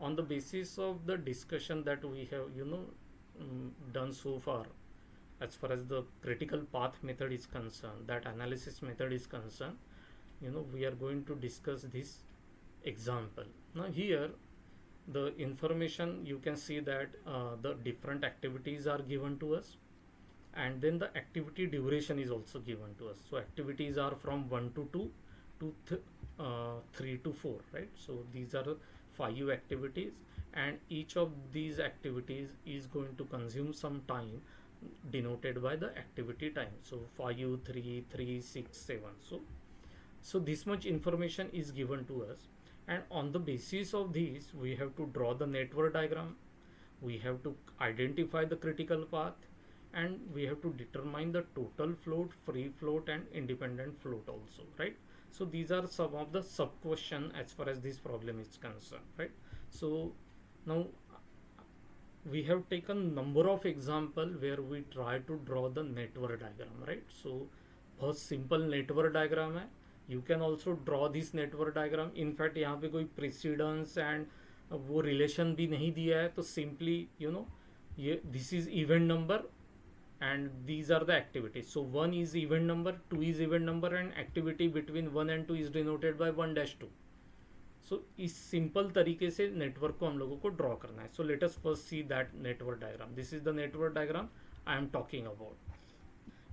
On the basis of the discussion that we have done so far, as far as the critical path method is concerned, that analysis method is concerned, we are going to discuss this example. Now here the information, you can see that the different activities are given to us, and then the activity duration is also given to us. So activities are from 1 to 2 to 3 to 4, right? So these are 5 activities, and each of these activities is going to consume some time denoted by the activity time. So 5, 3, 3, 6, 7. So this much information is given to us, and on the basis of these we have to draw the network diagram, we have to identify the critical path, and we have to determine the total float, free float, and independent float also, right? So these are some of the sub question as far as this problem is concerned, right? So now we have taken number of example where we try to draw the network diagram, right? So first simple network diagram है, you can also draw this network diagram. in fact यहाँ पे कोई precedence and वो relation भी नहीं दिया है, तो simply ये this is event number and these are the activities. So 1 is event number, 2 is event number, and activity between 1 and 2 is denoted by 1-2. सो इस सिंपल तरीके से नेटवर्क को हम लोगों को ड्रॉ करना है. So let us first see that network diagram. This is the network diagram I am talking about.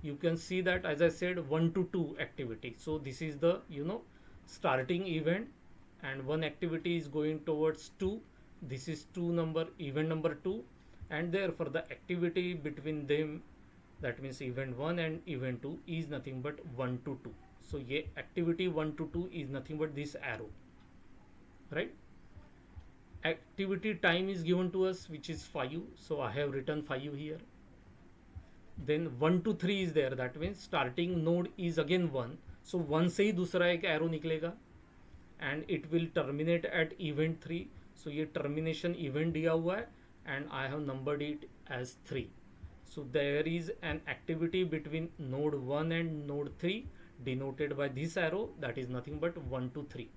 You can see that, as I said, 1 to 2 activity. So this is the starting event, and one activity is going towards 2. This is 2 number, event number 2, and therefore the activity between them, that means event 1 and event 2, is nothing but 1 to 2. So ये activity 1 to 2 is nothing but this arrow, right? Activity time is given to us, which is 5. So I have written 5 here. Then 1 to 3 is there, that means starting node is again 1. So 1 से ही दूसरा एक arrow निकलेगा, and it will terminate at event 3. So ये termination event दिया हुआ है, and I have numbered it as 3. So there is an activity between node 1 and node 3 denoted by this arrow, that is nothing but 1 to 3.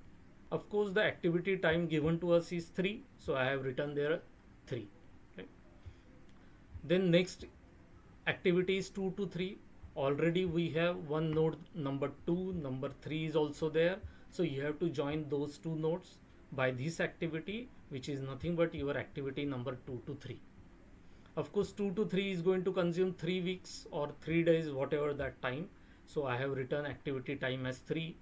Of course the activity time given to us is 3, so I have written there 3, right? Then next activity is 2 to 3. Already we have one node number 2, number 3 is also there, so you have to join those two nodes by this activity, which is nothing but your activity number 2 to 3. Of course 2 to 3 is going to consume 3 weeks or 3 days, whatever that time. So I have written activity time as 3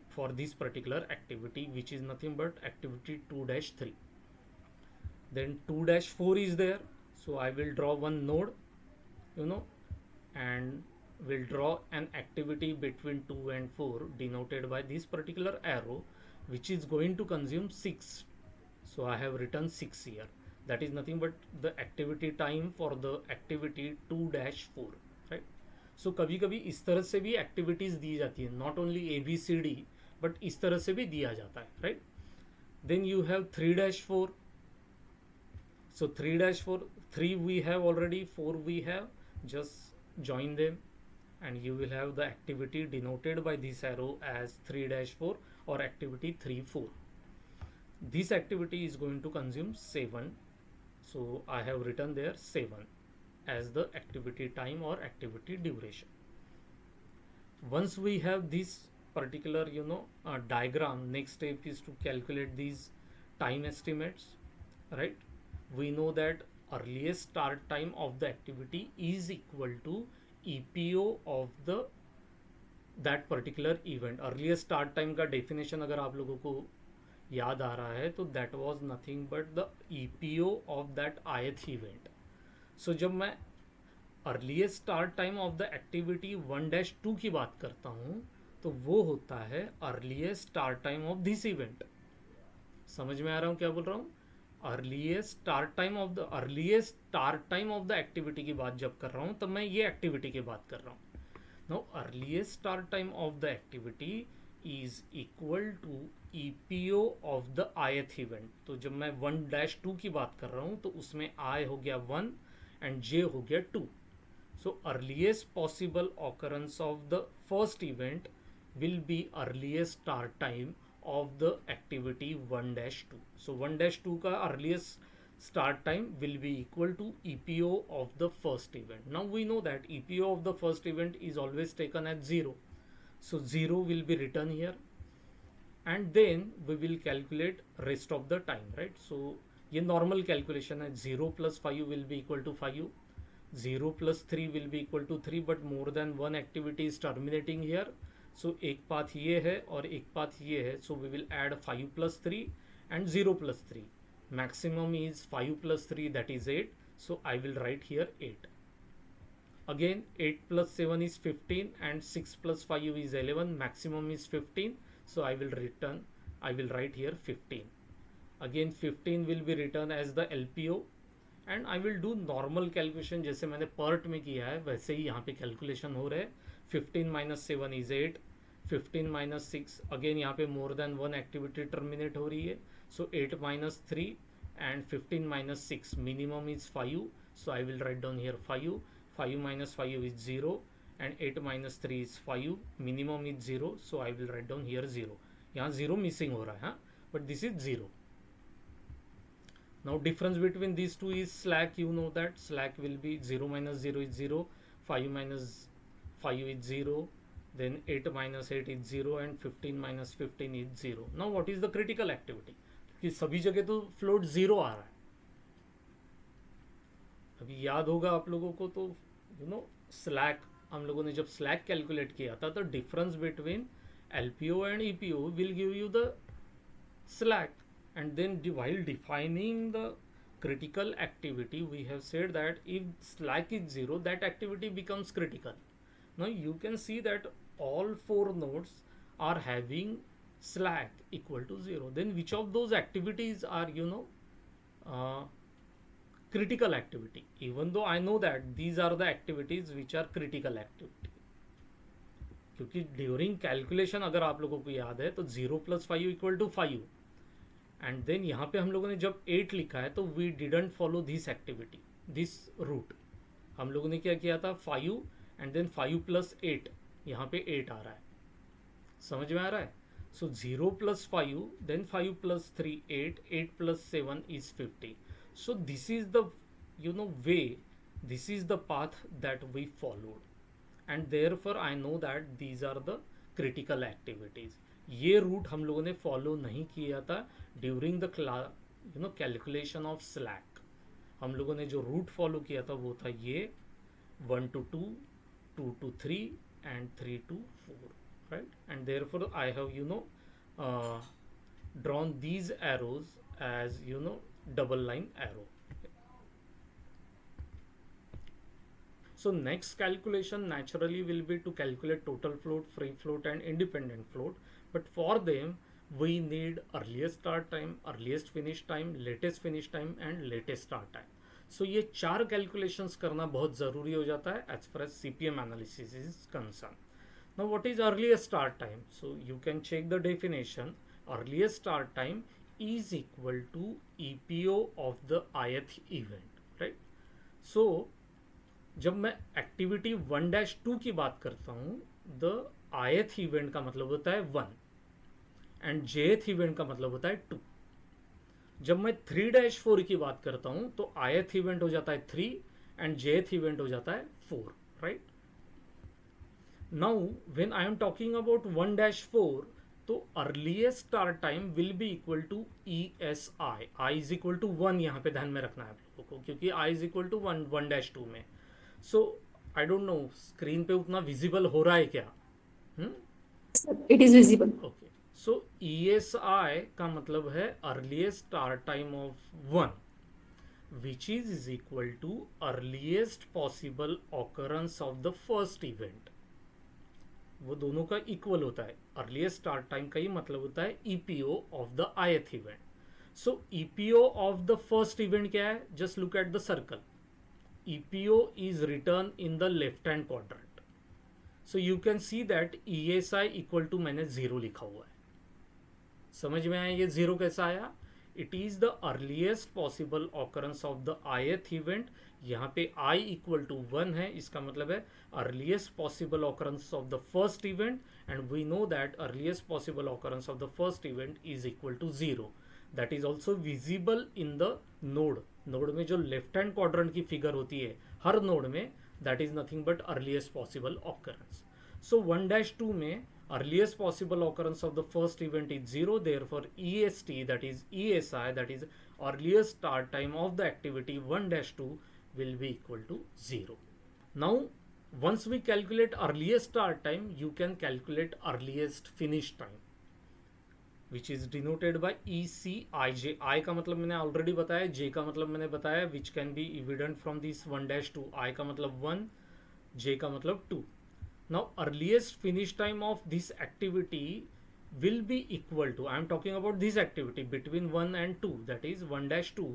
for this particular activity, which is nothing but activity 2-3. Then 2-4 is there, so I will draw one node, and will draw an activity between 2 and 4 denoted by this particular arrow, which is going to consume 6. So I have written 6 here. That is nothing but the activity time for the activity 2-4, right? So कभी कभी इस तरह से भी activities दी जाती है, not only ABCD, but इस तरह से भी दिया जाता है, right? Then you have 3-4. So 3-4, 3 we have already, 4 we have, just join them, and you will have the activity denoted by this arrow as 3-4 or activity 3-4. This activity is going to consume 7, so I have written there 7 as the activity time or activity duration. Once we have this particular diagram, next step is to calculate these time estimates, right? We know that earliest start time of the activity is equal to EPO of the that particular event. Earliest start time का definition अगर आप लोगों को याद आ रहा है, तो that was nothing but the EPO of that ith event. So जब मैं earliest start time of the activity 1-2 की बात करता हूँ, तो वो होता है earliest start time of this event. समझ में आ रहा हूँ क्या बोल रहा हूँ? Earliest start time of the activity की बात जब कर रहा हूं, तब मैं ये एक्टिविटी की बात कर रहा हूं. No, earliest start time of the activity is equal to EPO of the ith event. तो जब मैं 1-2 की बात कर रहा हूं, तो उसमें I हो गया 1 एंड J हो गया 2. So earliest possible occurrence of the first event will be earliest start time of the activity 1-2. So 1-2 का earliest start time will be equal to EPO of the first event. Now we know that EPO of the first event is always taken as 0. So 0 will be written here, and then we will calculate rest of the time, right? So ये normal calculation है. 0 plus 5 will be equal to 5, 0 plus 3 will be equal to 3, but more than one activity is terminating here. So एक path ये है और एक path ये है. So we will add 5 plus 3 and 0 plus 3. Maximum is 5 plus 3, that is 8. So I will write here 8. Again 8 plus 7 is 15 and 6 plus 5 is 11. Maximum is 15. So I will write here 15. Again 15 will be written as the LPO, and I will do normal calculation जैसे मैंने PERT में किया है वैसे ही यहाँ पे calculation हो रहा है. 15 minus 7 is 8, 15 minus 6, again यहाँ पे more than one activity terminate हो रही है. So 8 minus 3 and 15 minus 6, minimum is 5. So I will write down here 5. 5 minus 5 is 0 and 8 minus 3 is 5. Minimum is 0. So I will write down here 0. यहाँ 0 missing हो रहा है, हाँ, but this is 0. Now difference between these two is slack. You know that slack will be 0 minus 0 is 0, 5 minus 5 is 0, then 8 minus 8 is 0 and 15 minus 15 is 0. Now what is the critical activity? कि सभी जगह तो float 0 आ रहा है. अभी याद होगा आप लोगों को, तो यू नो स्लैक, हम लोगों ने जब स्लैक कैलकुलेट किया था तो difference between LPO and EPO will give you the slack. And then while defining the critical activity, we have said that if slack is 0, that activity becomes critical. Now you can see that all 4 nodes are having slack equal to 0. Then which of those activities are critical activity? Even though I know that these are the activities which are critical activity, क्योंकि during calculation अगर आप लोगों को याद है तो 0 plus 5 equal to 5. And then यहाँ पे हम लोगों ने जब 8 लिखा है तो we didn't follow this activity, this route. हम लोगों ने क्या किया था 5 एंड देन 5 प्लस 8, यहाँ पे 8 आ रहा है. समझ में आ रहा है? So 0 plus 5 then 5 plus 3 8, 8 plus 7 is 50. So this is the way, this is the path that we followed and therefore I know that these are the critical activities. ये रूट हम लोगों ने फॉलो नहीं किया था during the calculation of slack. हम लोगों ने जो रूट फॉलो किया था वो था ये 1 to 2, 2 to 3 and 3 to 4, right? And therefore I have drawn these arrows as double line arrow. So next calculation naturally will be to calculate total float, free float and independent float. But for them we need earliest start time, earliest finish time, latest finish time and latest start time. So ये 4 calculations करना बहुत ज़रूरी हो जाता है as far as CPM analysis is concerned. Now what is earliest start time? So you can check the definition. Earliest start time is equal to EPO of the ith event, right? So जब मैं activity 1-2 की बात करता हूँ, the ith event का मतलब होता है 1 एंड jth इवेंट का मतलब होता है 2. जब मैं 3-4 की बात करता हूँ तो ith इवेंट हो जाता है 3 एंड jth इवेंट हो जाता है 4, right? Now when I am talking about 1-4 तो earliest start time will be equal to ESI. I is equal to 1 यहाँ पे ध्यान में रखना है आप लोगों को, क्योंकि I इज इक्वल टू 1-2 में. सो आई डोंट नो स्क्रीन पे उतना विजिबल हो रहा है क्या? It is visible. Okay. So ESI का मतलब है earliest start time of 1, which is equal to earliest possible occurrence of the first event. वो दोनों का इक्वल होता है. अर्लीस्ट स्टार्ट टाइम का ही मतलब होता है EPO of the ith event. So EPO of the first event क्या है? Just look at the circle. EPO is written in the left hand quadrant. So you can see that ESI equal to मैंने 0 लिखा हुआ है. समझ में आया ये 0 कैसा आया? It is the earliest possible occurrence of the ith event. यहाँ पे I इक्वल टू 1 है, इसका मतलब है earliest possible occurrence of the first event, and we know that earliest possible occurrence of the first event is equal to 0. That is also visible in the node. Node में जो left hand quadrant की figure होती है हर node में, that is nothing but earliest possible occurrence. So 1-2 में earliest possible occurrence of the first event is 0, therefore EST, that is ESI, that is earliest start time of the activity 1-2 will be equal to 0. Now once we calculate earliest start time, you can calculate earliest finish time, which is denoted by ECIJ. I का मतलब मैंने already बताया, J का मतलब मैंने बताया, which can be evident from this 1-2. I का मतलब 1, J का मतलब 2. Now earliest finish time of this activity will be equal to, I am talking about this activity between 1 and 2, that is 1-2.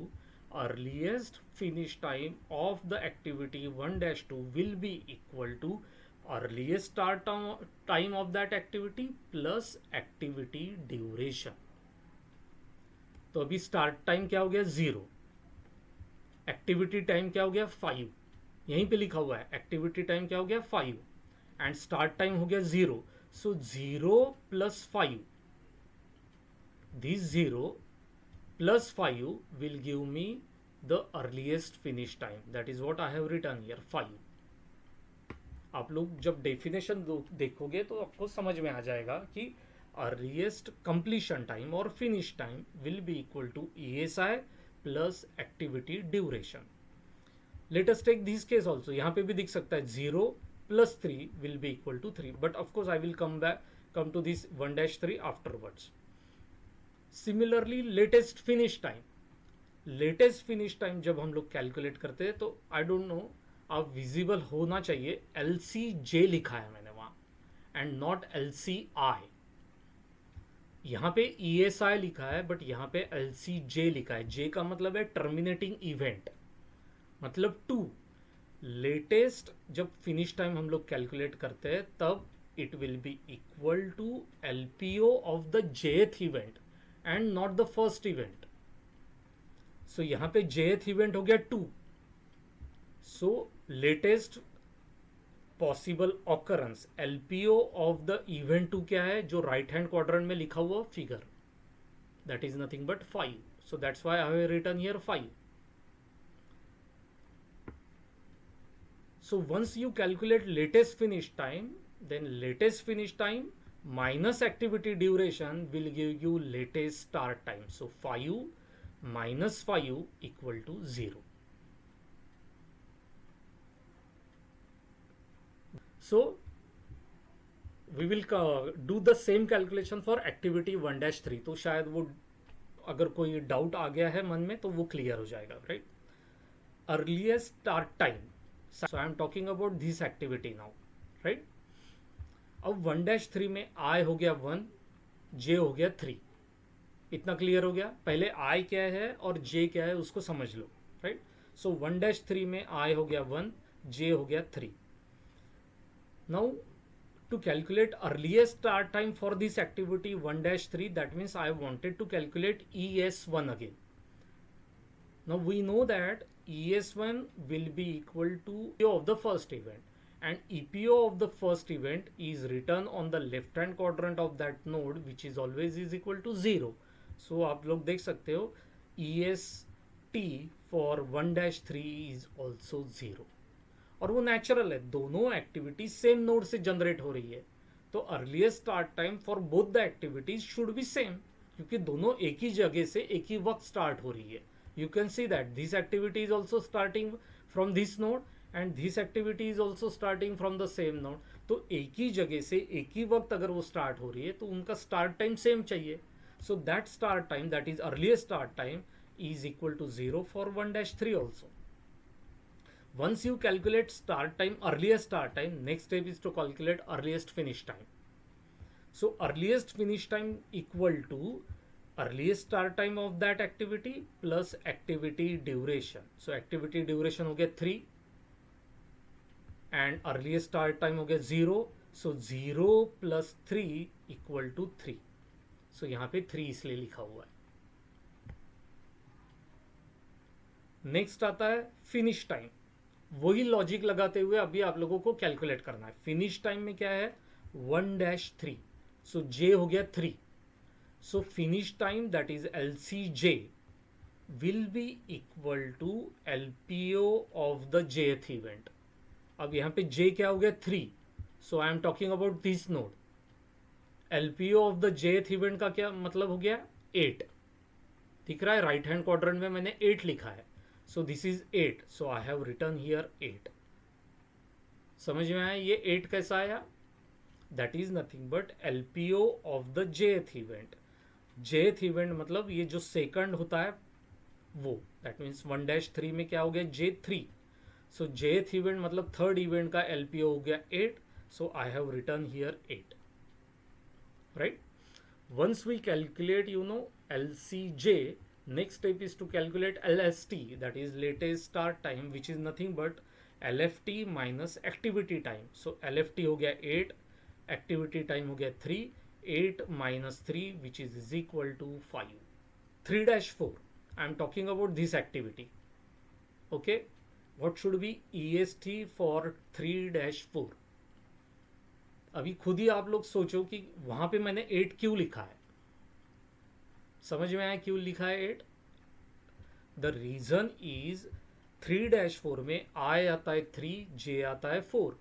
Earliest finish time of the activity 1-2 will be equal to earliest start time of that activity plus activity duration. तो अभी start time क्या हो गया 0, activity time क्या हो गया 5, यहीं पे लिखा हुआ है एक्टिविटी टाइम क्या हो गया 5 एंड स्टार्ट टाइम हो गया 0. So 0 + 5, this 0 + 5 will give me the earliest finish time. That is what I have written here 5. आप लोग जब डेफिनेशन देखोगे तो आपको समझ में आ जाएगा कि अर्लीस्ट कंप्लीशन टाइम और finish time will be equal to ESI plus activity duration. Let us take this case also. यहाँ पे भी दिख सकता है 0 plus 3 will be equal to 3, but of course I will come to this 1-3 afterwards. Similarly latest finish time जब हम लोग calculate करते हैं तो आई डोंट नो, आप विजिबल होना चाहिए, LCJ लिखा है मैंने वहाँ एंड नॉट LCI. यहाँ पे ESI लिखा है बट यहाँ पे LCJ लिखा है. J का मतलब है टर्मिनेटिंग इवेंट, मतलब 2. लेटेस्ट जब फिनिश टाइम हम लोग कैलकुलेट करते हैं तब it will be equal to LPO of the jth event and not the first event. So यहाँ पे jth इवेंट हो गया 2. So latest possible occurrence LPO of the event 2 क्या है, जो राइट हैंड क्वाड्रेंट में लिखा हुआ figure, that is nothing but 5. So that's why I have written here 5. So once you calculate latest finish time, then latest finish time minus activity duration will give you latest start time. So 5 minus 5 equal to 0. So we will do the same calculation for activity 1-3. तो शायद वो अगर कोई doubt आ गया है मन में तो वो क्लियर हो जाएगा, right. Earliest start time. So I am talking about this activity now, right? अब 1-3 में I हो गया 1, J हो गया 3. इतना क्लियर हो गया. पहले I क्या है और J क्या है उसको समझ लो, राइट. सो 1-3 में I हो गया 1, J हो गया 3. Now to calculate earliest start time for this activity 1-3, that means I wanted to calculate ES1 again. Now we know that ES1 will be equal to EPO of the first event, and EPO of the first event is written on the left hand quadrant of that node, which is always is equal to 0. So आप लोग देख सकते हो EST for 1-3 is also 0. और वो natural है, दोनों activities same node से जनरेट हो रही है, तो earliest start time for both the activities should be same, क्योंकि दोनों एक ही जगह से एक ही वक्त स्टार्ट हो रही है. You can see that this activity is also starting from this node and this activity is also starting from the same node. तो एक ही जगह से एक ही वक्त अगर वो स्टार्ट हो रही है तो उनका स्टार्ट टाइम सेम चाहिए. So that start time, that is earliest start time, is equal to 0 for 1-3 also. Once you calculate start time, earliest start time, next step is to calculate earliest finish time. So earliest finish time equal to earliest start time of that activity plus activity duration. So activity duration हो गया 3 and earliest start time हो गया 0. So 0 plus 3 equal to 3. So यहाँ पे 3 इसलिए लिखा हुआ है. नेक्स्ट आता है फिनिश टाइम। वही लॉजिक लगाते हुए अभी आप लोगों को कैलकुलेट करना है। फिनिश टाइम में क्या है, 1-3, सो जे हो गया 3, so finish time that is L C J will be equal to LPO of the jth event. अब यहाँ पे जे क्या हो गया 3, so I am talking about this node. LPO of the jth event का क्या मतलब हो गया, 8। दिख रहा है राइट हैंड क्वाड्रेंट में मैंने 8 लिखा है, so this is 8, so I have return here 8। समझ में आया ये 8 कैसा आया, that is nothing but LPO of the jth event. जेथ इवेंट मतलब ये जो सेकंड होता है वो, दैट मीन्स 1-3 में क्या हो गया J3, सो जेथ इवेंट मतलब थर्ड इवेंट का एलपीओ हो गया 8, so I have return here 8, right. once we calculate LCJ, next step is to calculate LST, that is latest start time, which is nothing but LFT minus activity time। so LFT हो गया 8, activity time हो गया 3, 8 minus 3 which is equal to 5। 3-4 I am talking about this activity, okay। what should be EST for 3-4? अभी खुद ही आप लोग सोचो कि वहां पे मैंने 8 क्यों लिखा है, समझ में आया क्यों लिखा है 8? द रीजन इज 3-4 में आई आता है 3, जे आता है 4,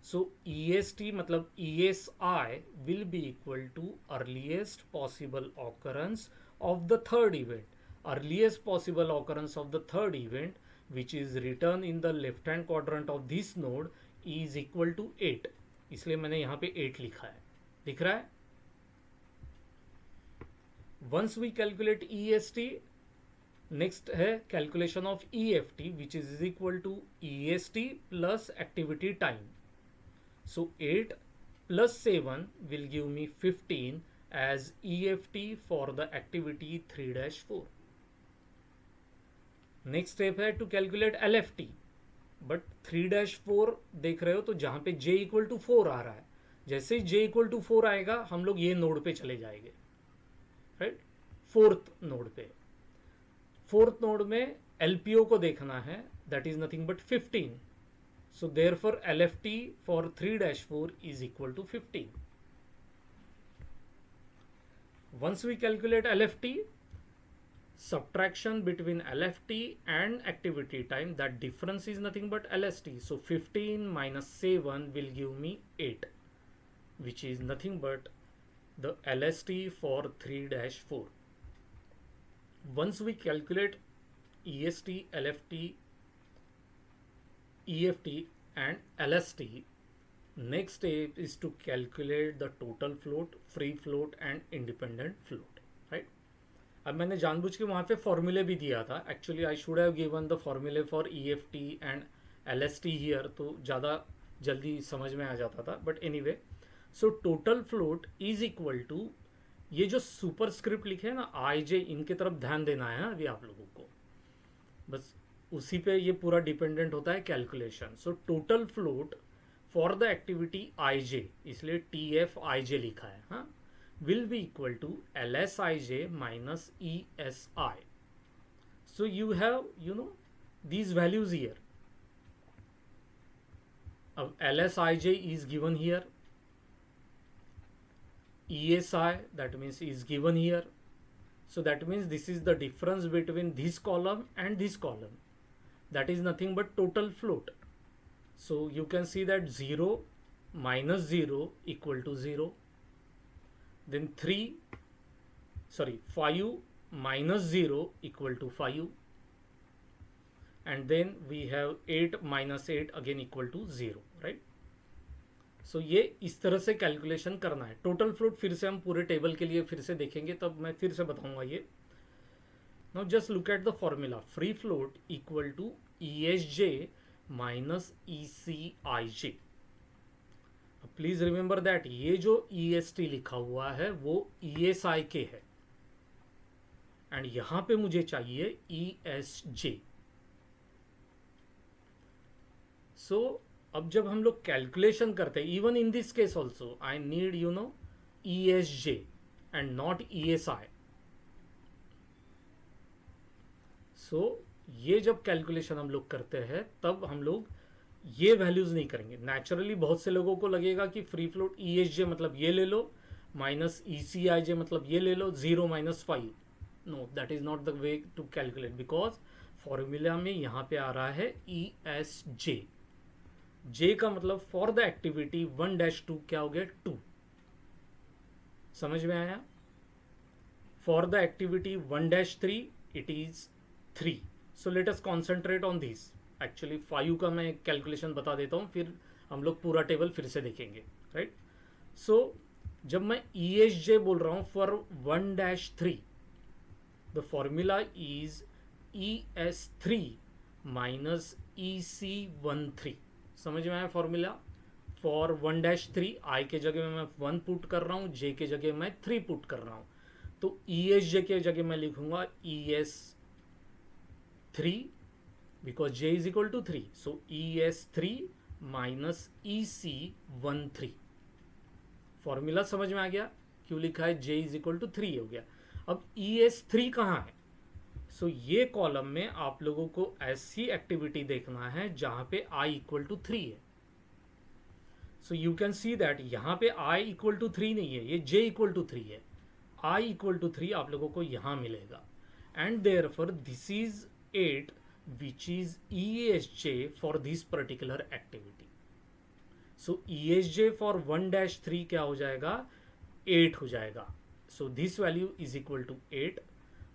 सो ई एस टी मतलब E S I will be equal to earliest possible occurrence of the third event. Earliest possible occurrence of the third event which is written in the left hand quadrant of this node is equal to 8, इसलिए मैंने यहाँ पे 8 लिखा है, दिख रहा है। once we calculate EST, next है calculation of EFT which is equal to EST plus activity time। so 8 plus 7 will give me 15 as EFT for the activity 3-4। next step है to calculate LFT, बट 3-4 देख रहे हो तो जहां पे J equal to 4 आ रहा है, जैसे ही J इक्वल टू 4 आएगा हम लोग ये नोड पे चले जाएंगे, राइट। फोर्थ नोड पे, फोर्थ नोड में LPO को देखना है, that is nothing but 15, so therefore LFT for 3-4 is equal to 15। once we calculate LFT, subtraction between LFT and activity time, that difference is nothing but LST, so 15 minus 7 will give me 8, which is nothing but the LST for 3-4। once we calculate EST, LFT, EFT and LST, next step is to calculate the total float, free float and independent float, right। अब मैंने जानबूझ के वहाँ पे फॉर्मूले भी दिया था, actually I should have given the formulae for EFT and LST here, तो ज़्यादा जल्दी समझ में आ जाता था, but anyway. So total float is equal to, ये जो सुपर स्क्रिप्ट लिखे हैं ना IJ, इनके तरफ ध्यान देना है अभी आप लोगों को, बस उसी पे ये पूरा डिपेंडेंट होता है calculation. So total float for the activity IJ, इसलिए TFIJ लिखा है, हाँ, will be equal to LSIJ minus ESI। so you have these values here। अब LSIJ is given here, ESI that means is given here, so that means this is the difference between this column and this column, that is nothing but total float। so you can see that 0 minus 0 equal to 0, then 5 minus 0 equal to 5, and then we have 8 minus 8 again equal to 0, right। so ये इस तरह से calculation करना है। Total float फिर से हम पूरे टेबल के लिए फिर से देखेंगे, तब मैं फिर से बताऊंगा ये। Now just look at the formula, free float equal to ESJ minus ECIJ। Please remember that ये जो EST लिखा हुआ है वो ESI के है, एंड यहां पे मुझे चाहिए ESJ। सो अब जब हम लोग कैलकुलेशन करते हैं, even in this case also I need ESJ and not ESI। सो ये जब कैलकुलेशन हम लोग करते हैं तब हम लोग ये वैल्यूज नहीं करेंगे। नेचुरली बहुत से लोगों को लगेगा कि फ्री फ्लोट ई एस जे मतलब ये ले लो, माइनस ई सी आई जे मतलब ये ले लो, 0 - 5। No, that is not the way to calculate, because formula में यहाँ पे आ रहा है ई एस जे। जे का मतलब फॉर द एक्टिविटी 1-2 क्या हो गया, 2। समझ में आया? For the activity 1-3 it is 3। So let us concentrate on this. Actually 5 का मैं कैलकुलेशन बता देता हूँ, फिर हम लोग पूरा टेबल फिर से देखेंगे, राइट? सो जब मैं ई एस जे बोल रहा हूँ for 1-3, the formula is E S three minus E C 13। समझ में आया फॉर्मूला? फॉर 1-3 आई के जगह में मैं 1 पुट कर रहा हूँ, जे के जगह मैं 3 पुट कर रहा हूँ। तो ई एस जे के जगह मैं लिखूंगा E S 3 because J is equal to 3। So E S 3 minus E C 13। Formula समझ में आ गया क्यों लिखा है जे इज इक्वल टू 3 हो गया। अब ई एस 3 कहाँ है? सो ये कॉलम में आप लोगों को ऐसी एक्टिविटी देखना है जहां पे आई इक्वल टू 3 है। So you can see that यहाँ पे आई इक्वल टू 3 नहीं है, ये जे इक्वल टू 3 है। आई इक्वल टू 3 आप लोगों को यहां मिलेगा, and therefore this is 8 which is E S J for this particular activity. So E S J for 1-3 क्या हो जाएगा, 8 हो जाएगा। So this value is equal to 8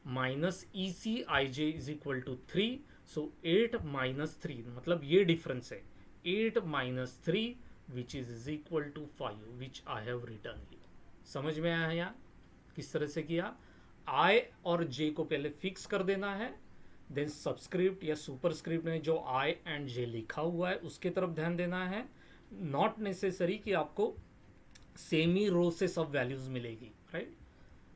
minus E C I J is equal to 3। सो 8 - 3 मतलब ये difference है, 8 - 3 which is equal to 5 which I have return here. समझ में आया यहाँ किस तरह से किया? आई और जे को पहले फिक्स कर देना है, देन सबस्क्रिप्ट या सुपरस्क्रिप्ट में जो आई एंड जे लिखा हुआ है उसके तरफ ध्यान देना है। नॉट नेसेसरी कि आपको सेम ही रो से सब वैल्यूज मिलेगी, राइट?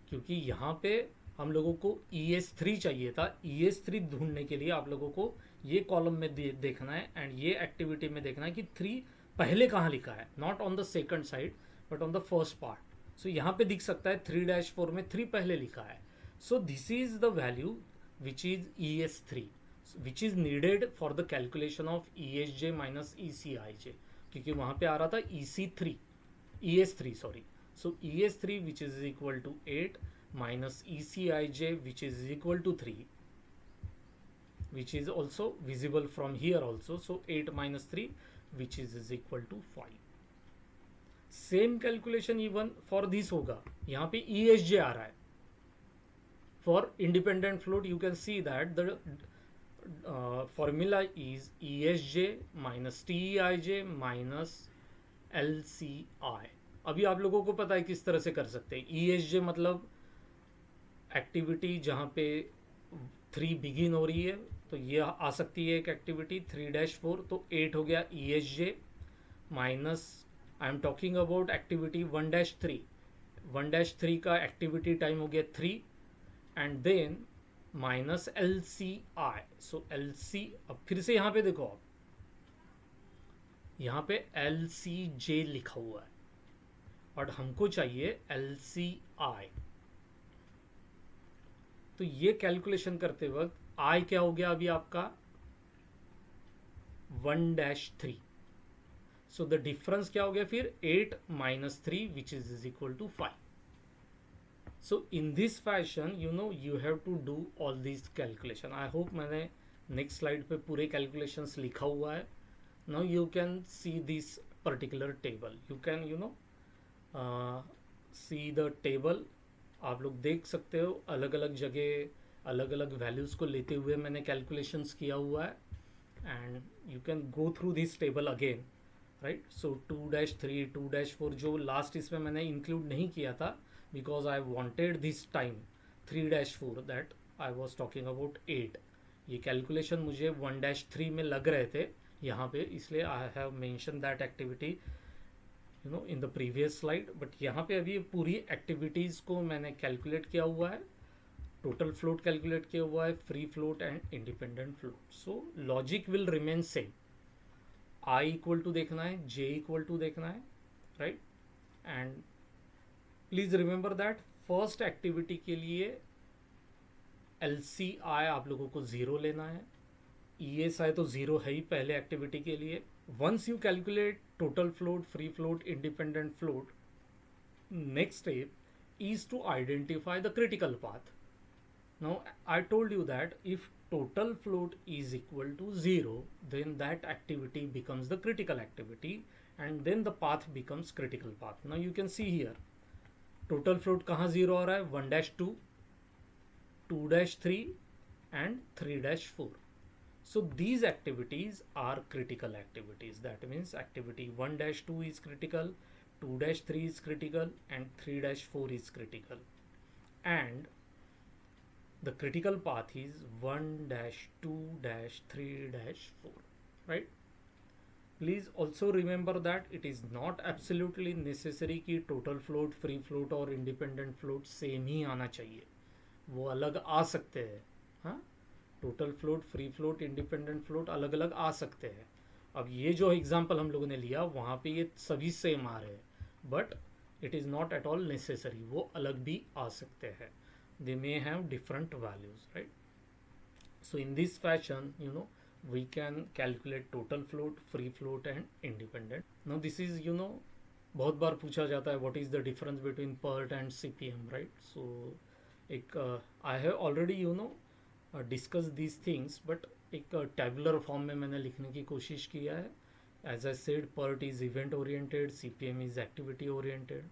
क्योंकि यहाँ पे हम लोगों को ई एस 3 चाहिए था। ई एस 3 ढूंढने के लिए आप लोगों को ये कॉलम में देखना है एंड ये एक्टिविटी में देखना है कि 3 पहले कहाँ लिखा है, not on the second side but on the first part. So यहाँ पे दिख सकता है 3-4 में 3 पहले लिखा है। So this is the value which is E S 3 which is needed for the calculation of E S J minus E C I J, क्योंकि वहाँ पे आ रहा था E C 3, E S 3 sorry. So E S 3 which is equal to 8 minus ECIJ which is equal to 3, which is also visible from here also. So 8 - 3 which is equal to 5. Same calculation even for this होगा, यहाँ पे ESJ आ रहा है for independent float. You can see that the formula is ESJ minus TEIJ minus LCI। अभी आप लोगों को पता है किस तरह से कर सकते हैं। ESJ मतलब एक्टिविटी जहाँ पे 3 बिगिन हो रही है, तो ये आ सकती है एक एक्टिविटी 3-4, तो 8 हो गया E S J minus I am talking about activity 1-3। 1-3 का एक्टिविटी टाइम हो गया 3 and then minus L C I. So L C, अब फिर से यहाँ पे देखो आप, यहाँ पे एल सी जे लिखा हुआ है और हमको चाहिए एल सी आई। तो ये कैलकुलेशन करते वक्त आई क्या हो गया अभी आपका 1-3। सो द डिफरेंस क्या हो गया फिर 8 - 3 which is equal to 5। So in this fashion you have to do all this calculation. I hope मैंने नेक्स्ट स्लाइड पे पूरे कैलकुलेशंस लिखा हुआ है। Now you can see this particular table, you can see the table. आप लोग देख सकते हो अलग अलग जगह अलग अलग वैल्यूज़ को लेते हुए मैंने कैलकुलेशंस किया हुआ है, and you can go through this table again, right? So 2-3 2-4 जो लास्ट इसमें मैंने इंक्लूड नहीं किया था because I wanted this time 3-4 that I was talking about 8। ये कैलकुलेशन मुझे 1-3 में लग रहे थे यहाँ पे, इसलिए I have mention that activity in the previous slide. But यहाँ पे अभी पूरी एक्टिविटीज़ को मैंने कैलकुलेट किया हुआ है, टोटल फ्लोट कैलकुलेट किया हुआ है, free float and independent float. So logic will remain same. I equal to देखना है, जे इक्वल टू देखना है, right? And please remember that first activity के लिए LCI आप लोगों को 0 लेना है, ESI तो 0 है ही पहले एक्टिविटी के लिए. Once you calculate total float, free float, independent float, next step is to identify the critical path. Now I told you that if total float is equal to 0, then that activity becomes the critical activity, and then the path becomes critical path. Now you can see here total float कहाँ 0 आ रहा है, 1-2, 2-3 and 3-4. So these activities are critical activities. That means activity 1-2 is critical, 2-3 is critical, and 3-4 is critical. And the critical path is 1-2-3-4, right? Please also remember that it is not absolutely necessary कि total float, free float और independent float same ही आना चाहिए, वो अलग आ सकते हैं. हाँ, total float, free float, independent float अलग अलग आ सकते हैं. अब ये जो एग्जांपल हम लोगों ने लिया वहाँ पे ये सभी सेम आ रहे हैं, but it is not at all necessary, वो अलग भी आ सकते हैं. They may have different values, right? So in this fashion, we can calculate total float, free float and independent. Now this is, बहुत बार पूछा जाता है what is the difference between PERT and CPM, right? So एक I have already discuss these things, but एक tabular form में मैंने लिखने की कोशिश किया है. As I said, PERT is event oriented, CPM is activity oriented,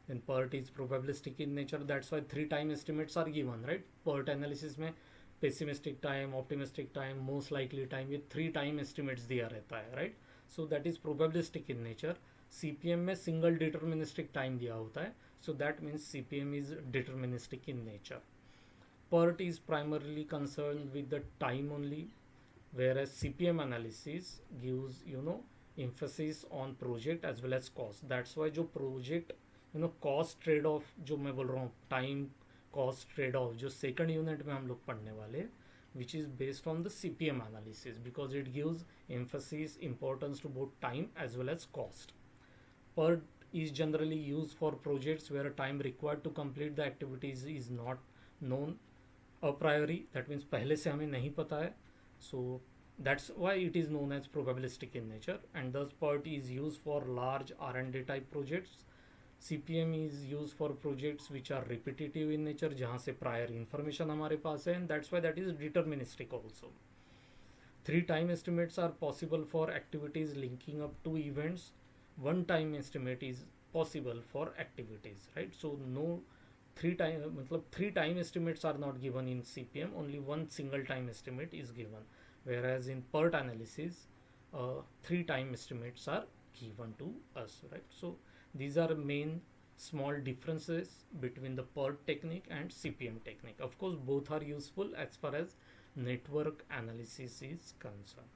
then PERT is probabilistic in nature. That's why 3 time estimates are given, right? PERT analysis में pessimistic time, optimistic time, most likely time, ये 3 time estimates दिया रहता है, right? So that is probabilistic in nature. CPM में single deterministic time दिया होता है, so that means CPM is deterministic in nature. PERT is primarily concerned with the time only, whereas CPM analysis gives emphasis on project as well as cost. That's why जो project cost trade off जो मैं बोल रहा हूँ, time cost trade off जो second unit में हम लोग पढ़ने वाले, which is based on the CPM analysis, because it gives emphasis, importance to both time as well as cost. PERT is generally used for projects where time required to complete the activities is not known a priori. That means पहले से हमें नहीं पता है, so that's why it is known as probabilistic in nature, and thus PERT is used for large R&D type projects. CPM is used for projects which are repetitive in nature, जहाँ से prior information हमारे पास है, and that's why that is deterministic also. 3 time estimates are possible for activities linking up to events. 1 time estimate is possible for activities, right? So no 3 time estimates are not given in CPM, only one single time estimate is given, whereas in PERT analysis 3 time estimates are given to us, right? So these are main small differences between the PERT technique and CPM technique. Of course both are useful as far as network analysis is concerned.